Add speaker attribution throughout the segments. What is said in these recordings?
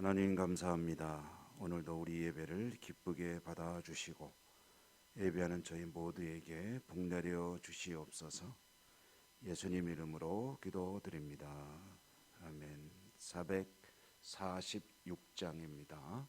Speaker 1: 하나님 감사합니다. 오늘도 우리 예배를 기쁘게 받아주시고 예배하는 저희 모두에게 복 내려 주시옵소서. 예수님 이름으로 기도드립니다. 아멘. 446장입니다.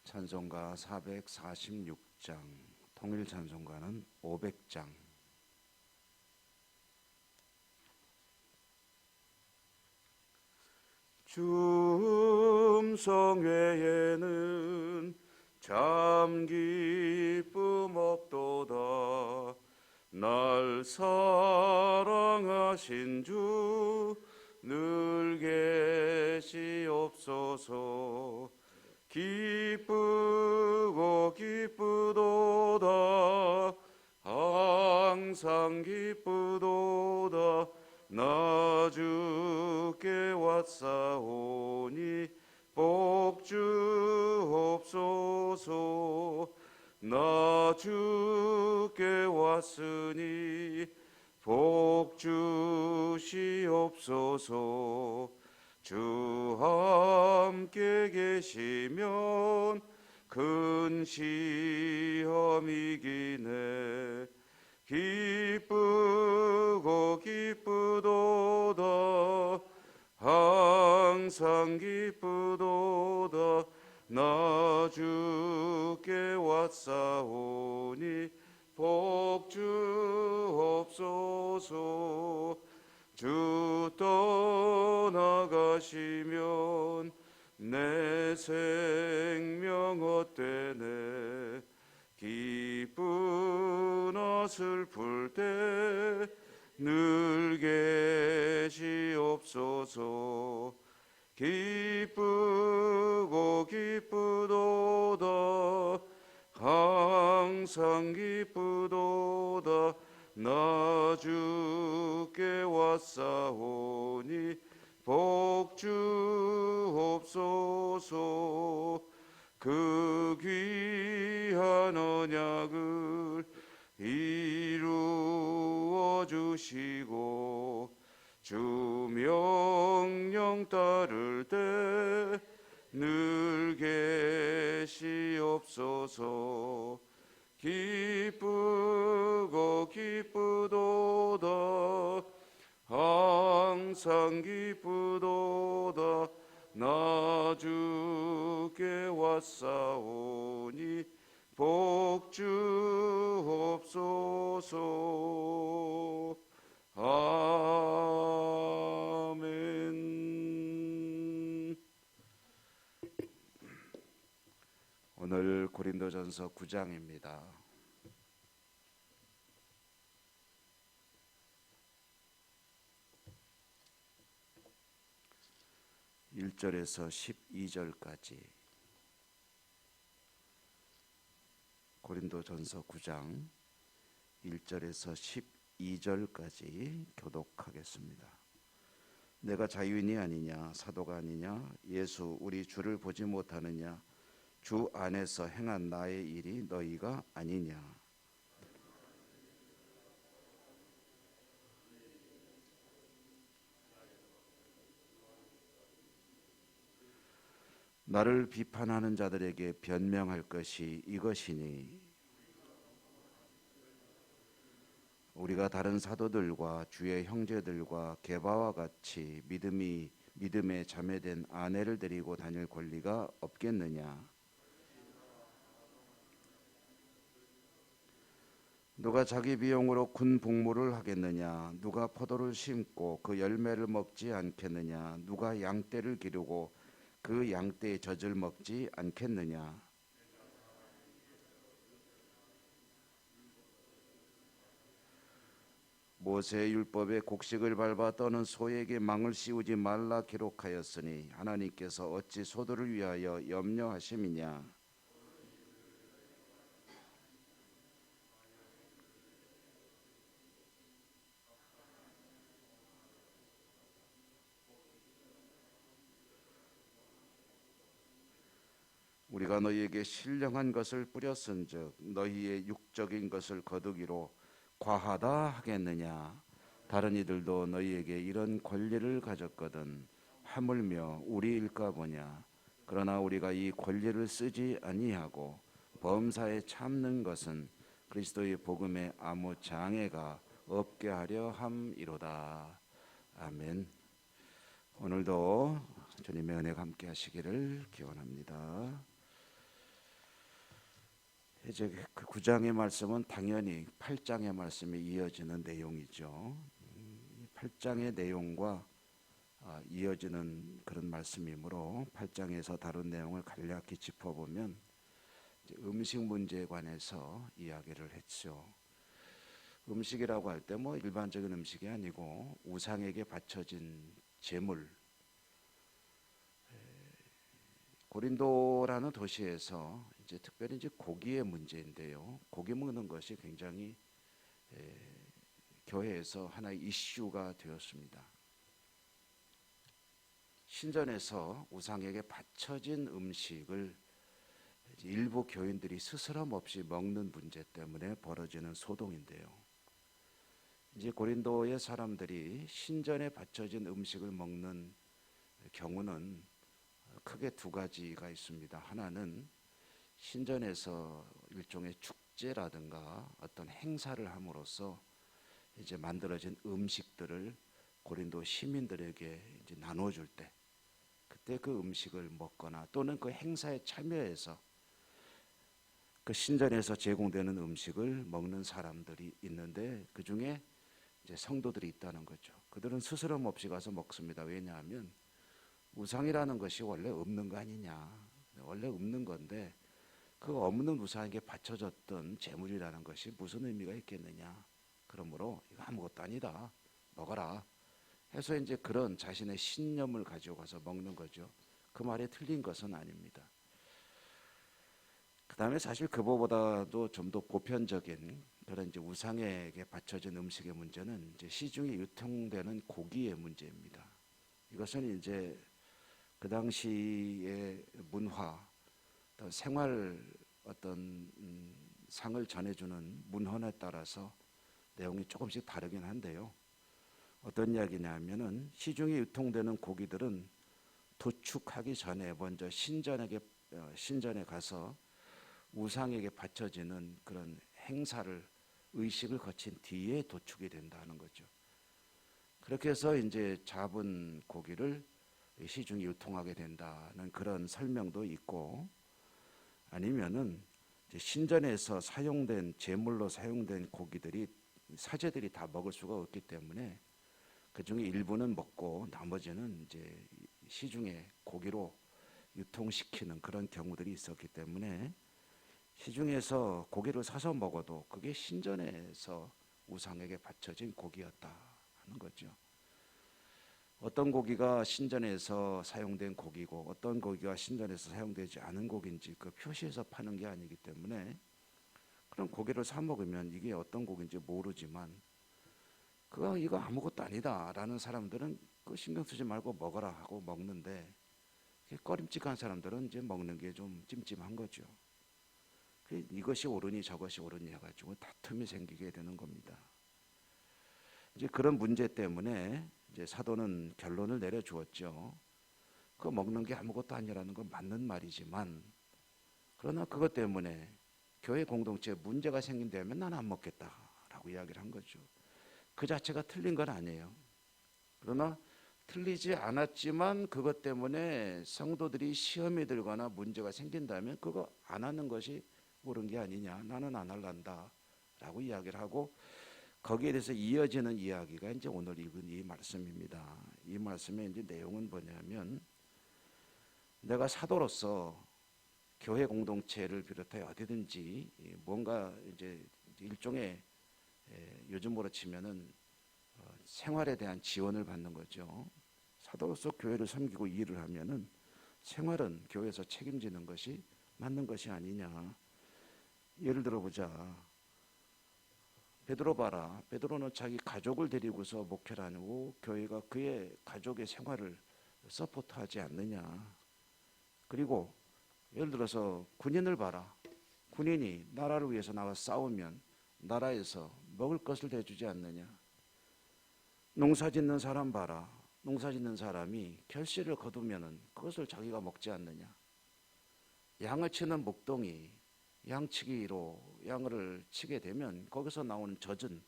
Speaker 1: 찬송가 446장, 통일 찬송가는 500장. 주 음성외에는 참 기쁨 없도다. 날 사랑하신 주 늘 계시옵소서. 기쁘고 기쁘도다. 항상 기쁘도다. 나 주께 왔사오니 복 주옵소서. 나 주께 왔으니 복 주시옵소서. 주 함께 계시면 큰 시험 이기네. 기쁘고 기쁘도다. 항상 기쁘도다. 나 주께 왔사오니 복 주옵소서. 주 떠나가시면 내 생명 헛되네. 기쁘나 슬플 때 늘 계시옵소서. 기쁘고 기쁘도다. 항상 기쁘도다. 나 주께 왔사오니 복 주옵소서. 그 귀한 언약을 이루어 주시고 주 명령 따를 때 늘 계시옵소서. 기쁘고 기쁘도다. 항상 기쁘도다. 나 주께 왔사오니 복 주옵소서. 아멘. 오늘 고린도전서 9장입니다. 1절에서 12절까지 고린도전서 9장 1절에서 12절까지 교독하겠습니다. 내가 자유인이 아니냐, 사도가 아니냐, 예수 우리 주를 보지 못하느냐, 주 안에서 행한 나의 일이 너희가 아니냐. 나를 비판하는 자들에게 변명할 것이 이것이니 우리가 다른 사도들과 주의 형제들과 게바와 같이 믿음에 자매된 아내를 데리고 다닐 권리가 없겠느냐. 누가 자기 비용으로 군 복무를 하겠느냐. 누가 포도를 심고 그 열매를 먹지 않겠느냐. 누가 양떼를 기르고 그 양떼의 젖을 먹지 않겠느냐. 모세의 율법에 곡식을 밟아 떠는 소에게 망을 씌우지 말라 기록하였으니 하나님께서 어찌 소들을 위하여 염려하심이냐. 우리가 너희에게 신령한 것을 뿌렸은즉 너희의 육적인 것을 거두기로 과하다 하겠느냐. 다른 이들도 너희에게 이런 권리를 가졌거든 하물며 우리일까 보냐. 그러나 우리가 이 권리를 쓰지 아니하고 범사에 참는 것은 그리스도의 복음에 아무 장애가 없게 하려 함이로다. 아멘. 오늘도 주님의 은혜가 함께 하시기를 기원합니다. 이제 그 9장의 말씀은 당연히 8장의 말씀에 이어지는 내용이죠. 8장의 내용과 이어지는 그런 말씀이므로 8장에서 다룬 내용을 간략히 짚어보면 음식 문제에 관해서 이야기를 했죠. 음식이라고 할 때 뭐 일반적인 음식이 아니고 우상에게 바쳐진 제물. 고린도라는 도시에서 이제 특별히 이제 고기의 문제인데요. 고기 먹는 것이 굉장히 교회에서 하나의 이슈가 되었습니다. 신전에서 우상에게 바쳐진 음식을 일부 교인들이 스스럼 없이 먹는 문제 때문에 벌어지는 소동인데요. 이제 고린도의 사람들이 신전에 바쳐진 음식을 먹는 경우는 크게 두 가지가 있습니다. 하나는 신전에서 일종의 축제라든가 어떤 행사를 함으로써 이제 만들어진 음식들을 고린도 시민들에게 이제 나눠줄 때, 그때 그 음식을 먹거나 또는 그 행사에 참여해서 그 신전에서 제공되는 음식을 먹는 사람들이 있는데 그 중에 이제 성도들이 있다는 거죠. 그들은 스스럼 없이 가서 먹습니다. 왜냐하면 우상이라는 것이 원래 없는 거 아니냐. 원래 없는 건데 그 없는 우상에게 바쳐졌던 제물이라는 것이 무슨 의미가 있겠느냐. 그러므로 이거 아무것도 아니다. 먹어라. 해서 이제 그런 자신의 신념을 가지고 가서 먹는 거죠. 그 말에 틀린 것은 아닙니다. 그 다음에 사실 그거보다도 좀 더 보편적인 그런 이제 우상에게 바쳐진 음식의 문제는 이제 시중에 유통되는 고기의 문제입니다. 이것은 이제 그 당시의 문화, 또 생활 어떤 상을 전해주는 문헌에 따라서 내용이 조금씩 다르긴 한데요. 어떤 이야기냐면은 시중에 유통되는 고기들은 도축하기 전에 먼저 신전에 가서 우상에게 바쳐지는 그런 행사를 의식을 거친 뒤에 도축이 된다는 거죠. 그렇게 해서 이제 잡은 고기를 시중에 유통하게 된다는 그런 설명도 있고, 아니면은 신전에서 사용된 제물로 사용된 고기들이 사제들이 다 먹을 수가 없기 때문에 그 중에 일부는 먹고 나머지는 이제 시중에 고기로 유통시키는 그런 경우들이 있었기 때문에 시중에서 고기를 사서 먹어도 그게 신전에서 우상에게 바쳐진 고기였다 하는 거죠. 어떤 고기가 신전에서 사용된 고기고 어떤 고기가 신전에서 사용되지 않은 고기인지 그 표시해서 파는 게 아니기 때문에 그런 고기를 사 먹으면 이게 어떤 고기인지 모르지만 그거 이거 아무것도 아니다라는 사람들은 그 신경 쓰지 말고 먹어라 하고 먹는데, 꺼림칙한 사람들은 이제 먹는 게 좀 찜찜한 거죠. 이것이 옳으니 저것이 옳으니 해가지고 다툼이 생기게 되는 겁니다. 이제 그런 문제 때문에 이제 사도는 결론을 내려주었죠. 그 먹는 게 아무것도 아니라는 건 맞는 말이지만, 그러나 그것 때문에 교회 공동체에 문제가 생긴다면 난 안 먹겠다라고 이야기를 한 거죠. 그 자체가 틀린 건 아니에요. 그러나 틀리지 않았지만 그것 때문에 성도들이 시험이 들거나 문제가 생긴다면 그거 안 하는 것이 옳은 게 아니냐. 나는 안 할란다 라고 이야기를 하고, 거기에 대해서 이어지는 이야기가 이제 오늘 읽은 이 말씀입니다. 이 말씀의 이제 내용은 뭐냐면, 내가 사도로서 교회 공동체를 비롯해 어디든지 뭔가 이제 일종의 요즘으로 치면은 생활에 대한 지원을 받는 거죠. 사도로서 교회를 섬기고 일을 하면은 생활은 교회에서 책임지는 것이 맞는 것이 아니냐. 예를 들어보자. 베드로 봐라. 베드로는 자기 가족을 데리고서 목회를 하고 교회가 그의 가족의 생활을 서포트하지 않느냐. 그리고 예를 들어서 군인을 봐라. 군인이 나라를 위해서 나가 싸우면 나라에서 먹을 것을 대주지 않느냐. 농사 짓는 사람 봐라. 농사 짓는 사람이 결실을 거두면은 그것을 자기가 먹지 않느냐. 양을 치는 목동이 양치기로 양을 치게 되면 거기서 나오는 젖은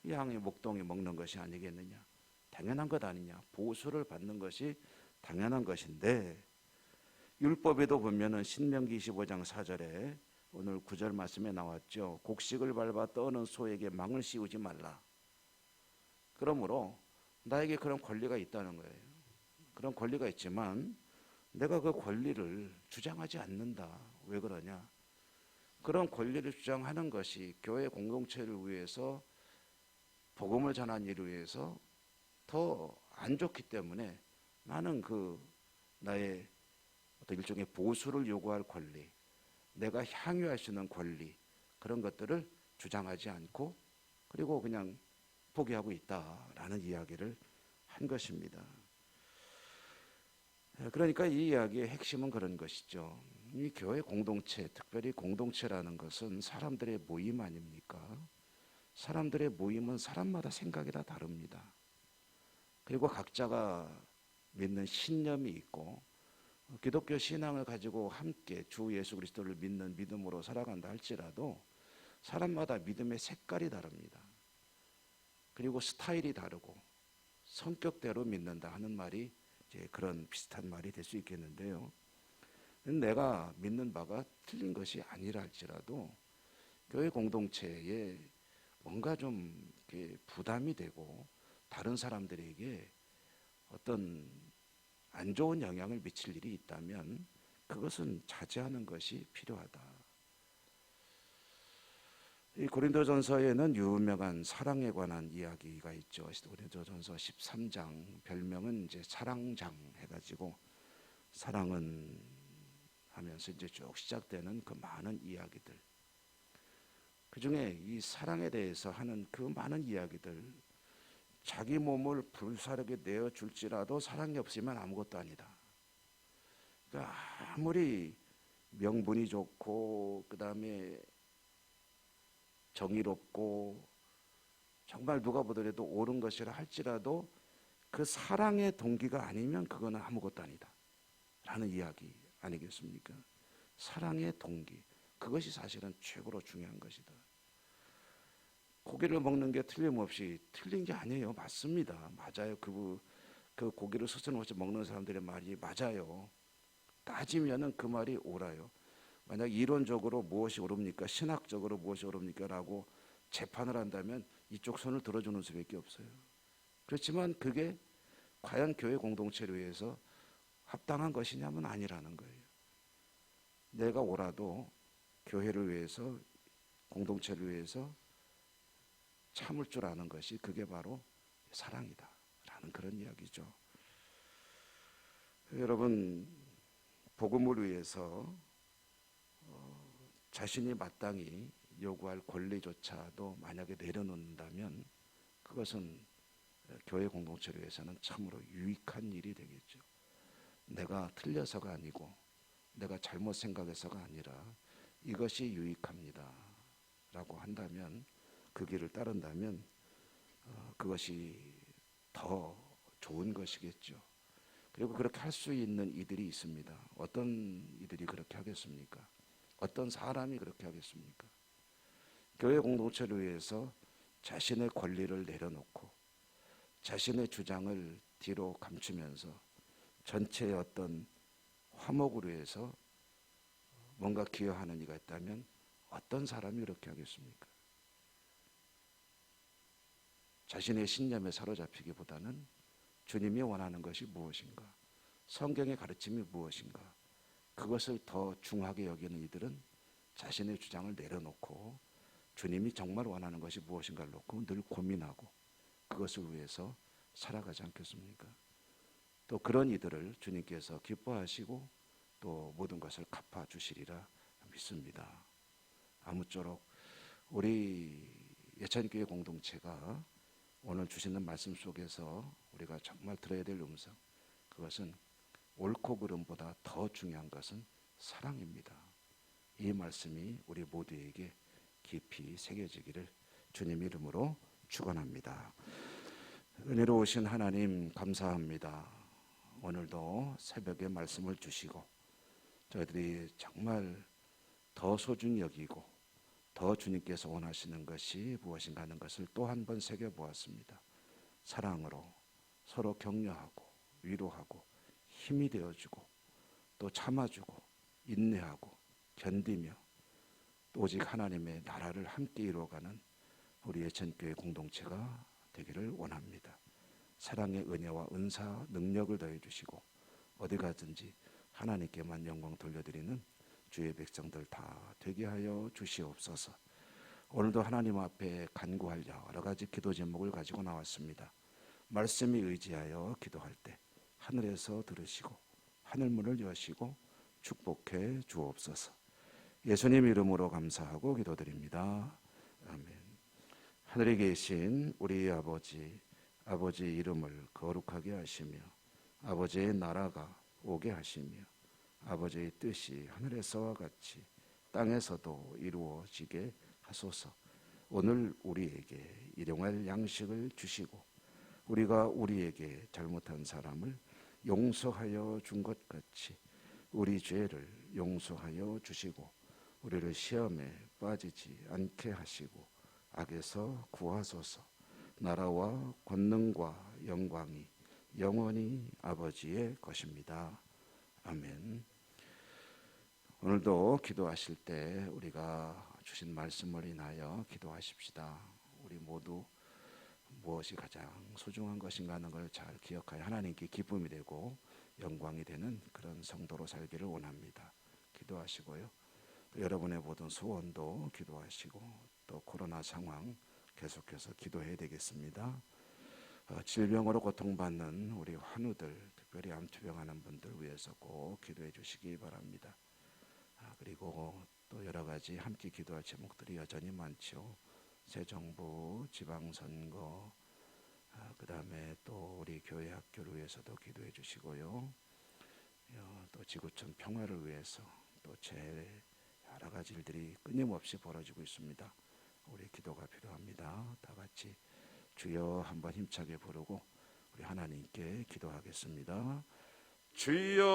Speaker 1: 양의 목동이 먹는 것이 아니겠느냐. 당연한 것 아니냐. 보수를 받는 것이 당연한 것인데, 율법에도 보면은 신명기 25장 4절에 오늘 9절 말씀에 나왔죠. 곡식을 밟아 떠는 소에게 망을 씌우지 말라. 그러므로 나에게 그런 권리가 있다는 거예요. 그런 권리가 있지만 내가 그 권리를 주장하지 않는다. 왜 그러냐? 그런 권리를 주장하는 것이 교회 공동체를 위해서, 복음을 전하는 일을 위해서 더 안 좋기 때문에 나는 그 나의 어떤 일종의 보수를 요구할 권리, 내가 향유할 수 있는 권리, 그런 것들을 주장하지 않고 그리고 그냥 포기하고 있다라는 이야기를 한 것입니다. 그러니까 이 이야기의 핵심은 그런 것이죠. 이 교회 공동체, 특별히 공동체라는 것은 사람들의 모임 아닙니까? 사람들의 모임은 사람마다 생각이 다 다릅니다. 그리고 각자가 믿는 신념이 있고 기독교 신앙을 가지고 함께 주 예수 그리스도를 믿는 믿음으로 살아간다 할지라도 사람마다 믿음의 색깔이 다릅니다. 그리고 스타일이 다르고 성격대로 믿는다 하는 말이 이제 그런 비슷한 말이 될 수 있겠는데요. 내가 믿는 바가 틀린 것이 아니라 할지라도 교회 공동체에 뭔가 좀 부담이 되고 다른 사람들에게 어떤 안 좋은 영향을 미칠 일이 있다면 그것은 자제하는 것이 필요하다. 이 고린도전서에는 유명한 사랑에 관한 이야기가 있죠. 고린도전서 13장, 별명은 이제 사랑장 해가지고 사랑은 하면서 이제 쭉 시작되는 그 많은 이야기들. 그 중에 이 사랑에 대해서 하는 그 많은 이야기들, 자기 몸을 불사르게 내어줄지라도 사랑이 없으면 아무것도 아니다. 그러니까 아무리 명분이 좋고 그 다음에 정의롭고 정말 누가 보더라도 옳은 것이라 할지라도 그 사랑의 동기가 아니면 그거는 아무것도 아니다 라는 이야기 아니겠습니까? 사랑의 동기, 그것이 사실은 최고로 중요한 것이다. 고기를 먹는 게 틀림없이 틀린 게 아니에요. 맞습니다. 맞아요. 그 고기를 스스럼없이 먹는 사람들의 말이 맞아요. 따지면은 그 말이 옳아요. 만약 이론적으로 무엇이 옳습니까? 신학적으로 무엇이 옳습니까? 라고 재판을 한다면 이쪽 손을 들어주는 수밖에 없어요. 그렇지만 그게 과연 교회 공동체를 위해서 합당한 것이냐면 아니라는 거예요. 내가 옳아도 교회를 위해서, 공동체를 위해서 참을 줄 아는 것이 그게 바로 사랑이다 라는 그런 이야기죠. 여러분, 복음을 위해서 자신이 마땅히 요구할 권리조차도 만약에 내려놓는다면 그것은 교회 공동체를 위해서는 참으로 유익한 일이 되겠죠. 내가 틀려서가 아니고 내가 잘못 생각해서가 아니라 이것이 유익합니다 라고 한다면, 그 길을 따른다면 그것이 더 좋은 것이겠죠. 그리고 그렇게 할 수 있는 이들이 있습니다. 어떤 이들이 그렇게 하겠습니까? 어떤 사람이 그렇게 하겠습니까? 교회 공동체를 위해서 자신의 권리를 내려놓고 자신의 주장을 뒤로 감추면서 전체의 어떤 화목을 위해서 뭔가 기여하는 이가 있다면 어떤 사람이 그렇게 하겠습니까? 자신의 신념에 사로잡히기보다는 주님이 원하는 것이 무엇인가, 성경의 가르침이 무엇인가, 그것을 더 중하게 여기는 이들은 자신의 주장을 내려놓고 주님이 정말 원하는 것이 무엇인가를 놓고 늘 고민하고 그것을 위해서 살아가지 않겠습니까? 또 그런 이들을 주님께서 기뻐하시고 또 모든 것을 갚아주시리라 믿습니다. 아무쪼록 우리 예찬교회 공동체가 오늘 주시는 말씀 속에서 우리가 정말 들어야 될 음성, 그것은 옳고 그름보다 더 중요한 것은 사랑입니다. 이 말씀이 우리 모두에게 깊이 새겨지기를 주님 이름으로 축원합니다. 은혜로우신 하나님 감사합니다. 오늘도 새벽에 말씀을 주시고 저희들이 정말 더 소중히 여기고 더 주님께서 원하시는 것이 무엇인가 하는 것을 또 한 번 새겨보았습니다. 사랑으로 서로 격려하고 위로하고 힘이 되어주고 또 참아주고 인내하고 견디며 또 오직 하나님의 나라를 함께 이루어가는 우리 예천교회 공동체가 되기를 원합니다. 사랑의 은혜와 은사 능력을 더해 주시고 어디 가든지 하나님께만 영광 돌려드리는 주의 백성들 다 되게 하여 주시옵소서. 오늘도 하나님 앞에 간구할 여러 가지 기도 제목을 가지고 나왔습니다. 말씀에 의지하여 기도할 때 하늘에서 들으시고 하늘문을 여시고 축복해 주옵소서. 예수님 이름으로 감사하고 기도드립니다. 아멘. 하늘에 계신 우리 아버지 이름을 거룩하게 하시며 아버지의 나라가 오게 하시며 아버지의 뜻이 하늘에서와 같이 땅에서도 이루어지게 하소서. 오늘 우리에게 일용할 양식을 주시고 우리가 우리에게 잘못한 사람을 용서하여 준 것 같이 우리 죄를 용서하여 주시고 우리를 시험에 빠지지 않게 하시고 악에서 구하소서. 나라와 권능과 영광이 영원히 아버지의 것입니다. 아멘. 오늘도 기도하실 때 우리가 주신 말씀을 인하여 기도하십시다. 우리 모두 무엇이 가장 소중한 것인가 하는 걸 잘 기억하여 하나님께 기쁨이 되고 영광이 되는 그런 성도로 살기를 원합니다. 기도하시고요. 또 여러분의 모든 소원도 기도하시고 또 코로나 상황 계속해서 기도해야 되겠습니다. 질병으로 고통받는 우리 환우들, 특별히 암투병하는 분들 위해서 꼭 기도해 주시기 바랍니다. 그리고 또 여러 가지 함께 기도할 제목들이 여전히 많죠. 새 정부, 지방선거, 그 다음에 또 우리 교회 학교를 위해서도 기도해 주시고요. 또 지구촌 평화를 위해서 또 여러 가지 일들이 끊임없이 벌어지고 있습니다. 우리 기도가 필요합니다. 다 같이 주여 한번 힘차게 부르고 우리 하나님께 기도하겠습니다. 주여